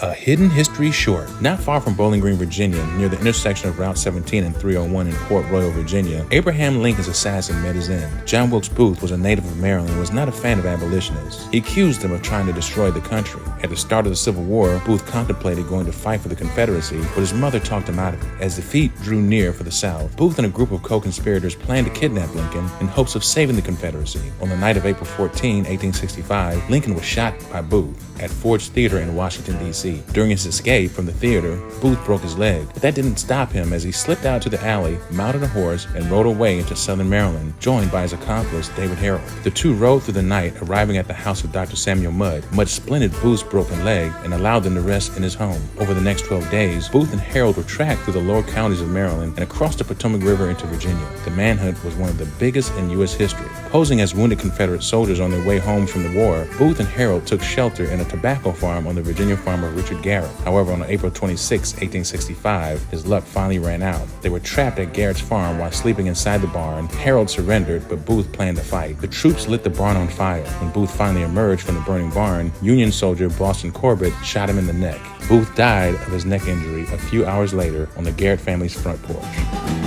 A Hidden History Short. Not far from Bowling Green, Virginia, near the intersection of Route 17 and 301 in Port Royal, Virginia, Abraham Lincoln's assassin met his end. John Wilkes Booth was a native of Maryland and was not a fan of abolitionists. He accused them of trying to destroy the country. At the start of the Civil War, Booth contemplated going to fight for the Confederacy, but his mother talked him out of it. As defeat drew near for the South, Booth and a group of co-conspirators planned to kidnap Lincoln in hopes of saving the Confederacy. On the night of April 14, 1865, Lincoln was shot by Booth at Ford's Theater in Washington, D.C. During his escape from the theater, Booth broke his leg, but that didn't stop him as he slipped out to the alley, mounted a horse, and rode away into southern Maryland, joined by his accomplice, David Harold. The two rode through the night, arriving at the house of Dr. Samuel Mudd. Mudd splinted Booth's broken leg and allowed them to rest in his home. Over the next 12 days, Booth and Harold were tracked through the lower counties of Maryland and across the Potomac River into Virginia. The manhunt was one of the biggest in U.S. history. Posing as wounded Confederate soldiers on their way home from the war, Booth and Harold took shelter in a tobacco farm on the Virginia farm of Richard Garrett. However, on April 26, 1865, his luck finally ran out. They were trapped at Garrett's farm while sleeping inside the barn. Harold surrendered, but Booth planned to fight. The troops lit the barn on fire. When Booth finally emerged from the burning barn, Union soldier Boston Corbett shot him in the neck. Booth died of his neck injury a few hours later on the Garrett family's front porch.